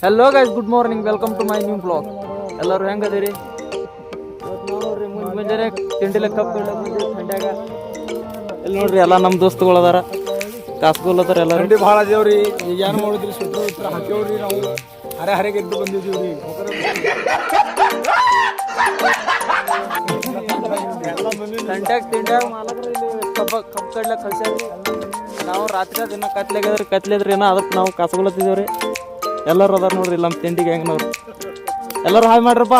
Hello guys, good morning, welcome to my new blog. ಎಲ್ಲರೂ ಹೆಂಗದಿರಿ? ಇವತ್ತು ನೋಡ್ರಿ ಮುಂಜಾನೆ ತಿಂಡಿಲೆ ಕಪ್ ಥಂಡ್ಯಾಗ ಇಲ್ಲಿ ನೋಡ್ರಿ ಎಲ್ಲ ನಮ್ಮ ದೋಸ್ತುಗಳು ಅದಾರ, ಕಾಸ್ಗೋಲ್ ಅದಾರ ಎಲ್ಲ. ಥಂಡಿ ಭಾಳ ಅದೇವ್ರಿ. ಈಗ ಏನು ಮಾಡಿದ್ರಿ, ಸ್ವೆಟ್ರ್ ಹಾಕ್ಯವ್ರಿ. ನಾವು ಹರೆಗೆ ಎದ್ದು ಬಂದಿದ್ದೀವ್ರಿ. ತಿಂಡ್ಯಾಗ ಮಾಲಕರು ಇಲ್ಲಿ ಕಬ್ಬ ಕಡ್ಲೆ ಕಳ್ಸ್ಯಾವ್ರಿ. ನಾವು ರಾತ್ರಿ ದಿನ ಕತ್ಲೆದ್ರಿ ಏನೋ ಅದಕ್ಕೆ ನಾವು ಕಾಸ್ಗೊಳತ್ತಿದ್ದೇವ್ರಿ. ಎಲ್ಲರೂ ಅದಾರ ನೋಡ್ರಿ ನಮ್ಮ ತಿಂಡಿಗೆ ಹೆಂಗನವ್ರು. ಎಲ್ಲರೂ ಹಾಯ್ ಮಾಡ್ರಪ್ಪ.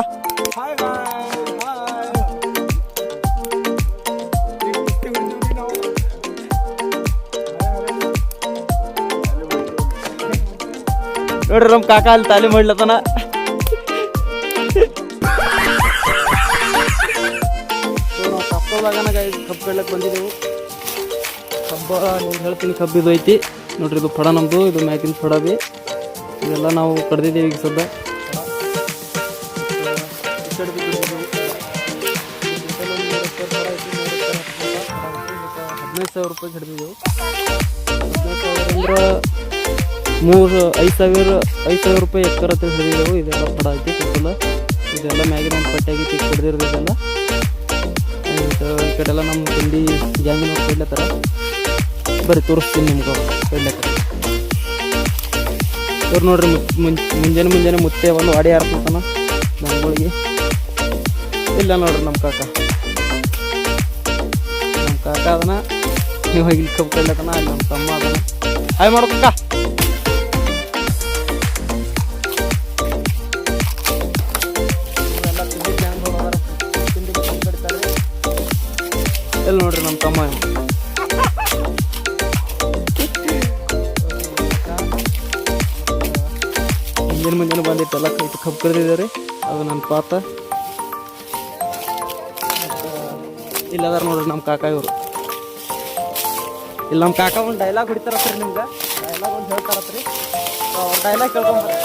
ನೋಡ್ರಿ ನಮ್ಮ ಕಾಕ ಅಲ್ಲಿ ತಾಲಿ ಮಾಡ್ಲತನ. ನಾವು ಕಪ್ಪದಾಗನ ಕಬ್ಬು ಬೆಳ್ಳಕ್ಕೆ ಬಂದಿದ್ದೆವು. ಕಬ್ಬ ನೀವು ಹೇಳ್ತೀನಿ, ಕಬ್ಬಿದು ಐತಿ ನೋಡ್ರಿ. ಇದು ಫಡ ನಮ್ಮದು, ಇದು ಮ್ಯಾಕಿನ ಫಡ ಬಿ. ಇದೆಲ್ಲ ನಾವು ಕಡ್ದಿದ್ದೀವಿ ಈಗ ಸದ್ದ. 15,000 ರೂಪಾಯಿ ಹಿಡಿದಿದ್ದೆವು. 5,000 ರೂಪಾಯಿ ಎಕ್ಕರ್ ಅಂತ ಹಿಡಿದಿದ್ದೆವು. ಇದೆಲ್ಲ ಫಡ ಐತಿ ಕೊಟ್ಟಿಲ್ಲ. ಇದೆಲ್ಲ ಮ್ಯಾಗಿನ ಒಂದು ಪಟ್ಟಾಗಿ ತಿಕ್ ಹಿಡ್ದಿರೋದೆಲ್ಲ. ಈ ಕಡೆ ಎಲ್ಲ ನಮ್ಮ ತಿಂಡಿ ಗ್ಯಾಂಗಿನ ಕೊಡ್ಲತ್ತಾರ. ಬರೀ ತೋರಿಸ್ತೀನಿ ನಿಮ್ಗೆ ಕೊಡ್ಲತ್ತಾರ. ಇವ್ರು ನೋಡ್ರಿ ಮುಂಜಾನೆ ಮುತ್ತೆ ಒಂದು ಅಡಿ ಹಾರ್ಕೊತಾನ ದನಗಳಿಗೆ. ಇಲ್ಲ ನೋಡ್ರಿ ನಮ್ಮ ಕಾಕ ಅದನ್ನ ನೀವು ಇಲ್ಲಿ ಕಬ್ಬು ಕಡ್ಲತನ. ಅಲ್ಲಿ ನಮ್ಮ ತಮ್ಮ ಅದನ್ನ ಹಾಯ್ ಮಾಡೋ ಕಾಕ. ಎಲ್ಲ ತಿಂಡಿ ಗ್ಯಾಂಗ್ ಹೋಗೋದಾರ, ತಿಂಡಿ ಕಬ್ಬು ಕಡಿತಾರೆ. ಇಲ್ಲಿ ನೋಡ್ರಿ ನಮ್ಮ ತಮ್ಮ ಮುಂಜಾನೆ ಬಂದಿತ್ತು ಎಲ್ಲ ಕಬ್ಬು ಕಡ್ದಿದ್ದಾರೆ. ಅದು ನನ್ನ ಪಾತ. ಇಲ್ಲದಾರ ನೋಡ್ರಿ ನಮ್ಮ ಕಾಕ ಇವರು. ಇಲ್ಲಿ ನಮ್ಮ ಕಾಕ ಒಂದು ಡೈಲಾಗ್ ಹೊಡಿತಾರತ್ರಿ ನಿಮ್ಗೆ. ಡೈಲಾಗ್ ಒಂದು ಹೇಳ್ತಾರತ್ರಿ. ಅವ್ರ ಡೈಲಾಗ್ ಕೇಳ್ಕೊಂಡ್ರೆ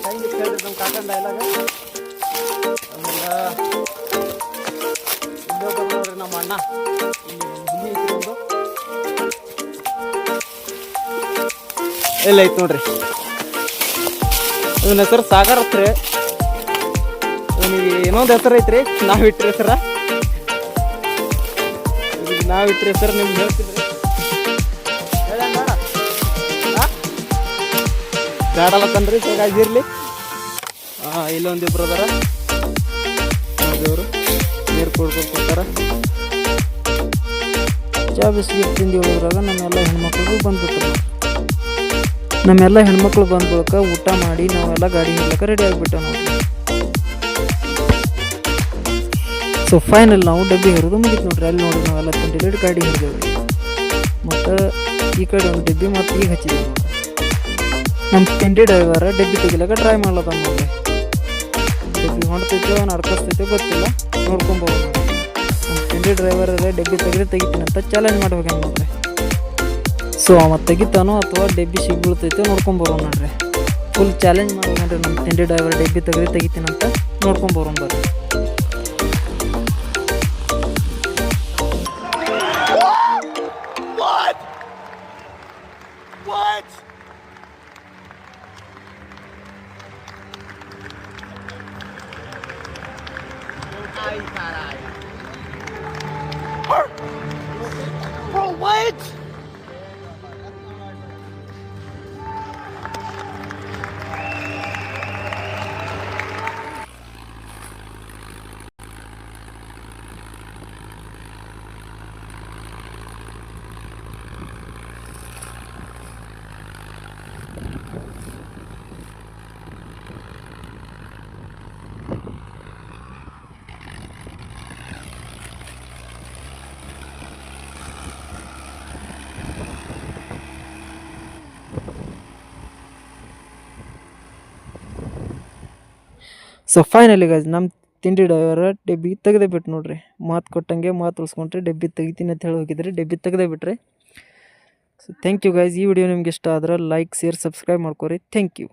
ಹೆಂಗಿತ್ತು ಹೇಳ್ರಿ ನಮ್ಮ ಕಾಕನ ಡೈಲಾಗ್. ಆಮೇಲೆ ನೋಡ್ರಿ ನಮ್ಮ ಅಣ್ಣ ಒಂದು ಎಲ್ಲ ಐತಿ ನೋಡ್ರಿ. ಇವನ ಹೆಸರು ಸಾಗರ್ ಹತ್ರಿ. ಇವನಿಗೆ ಇನ್ನೊಂದು ಹೆಸರು ಐತ್ರಿ, ನಾವಿಟ್ರಿ ಹೆಸರ. ನಾವಿಟ್ರಿ ಹೆಸರು ನಿಮ್ಗೆ ಹೇಳ್ತಿದ್ರಿ. ಗಾಡಲತ್ತನ್ರಿ ಹೇಗಾಗಿರ್ಲಿ. ಇಲ್ಲೊಂದಿಬ್ರು ಅದಾರ. ದೇವರು ನೀರು ಕೊಡ್ಕೊಡ್ತಾರ. ಚಾ ಬಿಸ್ಕಿಟ್ ತಿಂಡಿ ಹೋದ್ರಾಗ ನಮ್ಮೆಲ್ಲ ಹೆಣ್ಮಕ್ಳಿಗೂ ಬಂದ್ಬಿಟ್ರು. ನಮ್ಮೆಲ್ಲ ಹೆಣ್ಮಕ್ಳು ಬಂದ್ಬಿಡಕ ಊಟ ಮಾಡಿ ನಾವೆಲ್ಲ ಗಾಡಿ ಹಿಡ್ಲಕ್ಕ ರೆಡಿ ಆಗಿಬಿಟ್ಟ ನೋಡ್ರಿ. ಸೊ ಫೈನಲ್ ನಾವು ಡಬ್ಬಿ ಹಿಡಿದು ಮುಗಿತು ನೋಡ್ರಿ. ಅಲ್ಲಿ ನೋಡ್ರಿ ನಾವೆಲ್ಲ ತಿಂಡಿ ಗಾಡಿ ಹಿಡಿದೇವ್ರಿ. ಮತ್ತು ಈ ಕಡೆ ಒಂದು ಡಬ್ಬಿ ಮತ್ತು ಈಗ ಹಚ್ಚಿದೇವೆ ನೋಡ್ರಿ. ನಮ್ಮ ತಿಂಡಿ ಡ್ರೈವರ್ ಡಬ್ಬಿ ತೆಗಿಲಕ್ಕ ಟ್ರೈ ಮಾಡ್ಲತ್ತ ನೋಡ್ರಿ. ಡಬ್ಬಿ ಹೊಂಡ್ತೈತೋ ನಡ್ಕಸ್ತೈತೋ ಗೊತ್ತಿಲ್ಲ, ನೋಡ್ಕೊಂಬೋದು ನೋಡ್ರಿ. ನಮ್ಮ ತಿಂಡಿ ಡ್ರೈವರ್ ಡಬ್ಬಿ ತೆಗಿತೀನಿ ಅಂತ ಚಾಲೆಂಜ್ ಮಾಡ್ಬೇಕಂತ ನೋಡ್ರಿ. ಸೊ ಅವ ತೆಗಿತಾನೋ ಅಥವಾ ಡಬ್ಬಿ ಸಿಗ್ಬಿಡ್ತೈತೋ ನೋಡ್ಕೊಂಬರೋಣ ನೋಡ್ರಿ. ಫುಲ್ ಚಾಲೆಂಜ್ ಮಾಡ್ಬೇಕಂದ್ರೆ ನಮ್ಮ ತಿಂಡಿ ಡ್ರೈವರ್ ಡಬ್ಬಿ ತೆಗಿತೀನಂತ ನೋಡ್ಕೊಂಬರೋಣ ಬರ್ರಿ. Bro, what? So finally guys ನಮ್ಮ ತಿಂಡಿ ಡ್ರೈವರ್ ಡಬ್ಬಿ ತೆಗೆದೇ ಬಿಟ್ಟು ನೋಡ್ರಿ. ಮಾತು ಕೊಟ್ಟಂಗೆ ಮಾತು ಉಳಿಸ್ಕೊಂಡ್ರೆ ಡಬ್ಬಿ ತೆಗಿತೀನಿ ಅಂತ ಹೇಳಿ ಹೋಗಿದ್ರಿ. ಡಬ್ಬಿ ತೆಗೆದೇ ಬಿಟ್ರಿ. So thank you guys. ಈ ವಿಡಿಯೋ ನಿಮ್ಗೆ ಇಷ್ಟ ಆದ್ರೆ ಲೈಕ್, ಶೇರ್, ಸಬ್ಸ್ಕ್ರೈಬ್ ಮಾಡ್ಕೊರಿ. Thank you.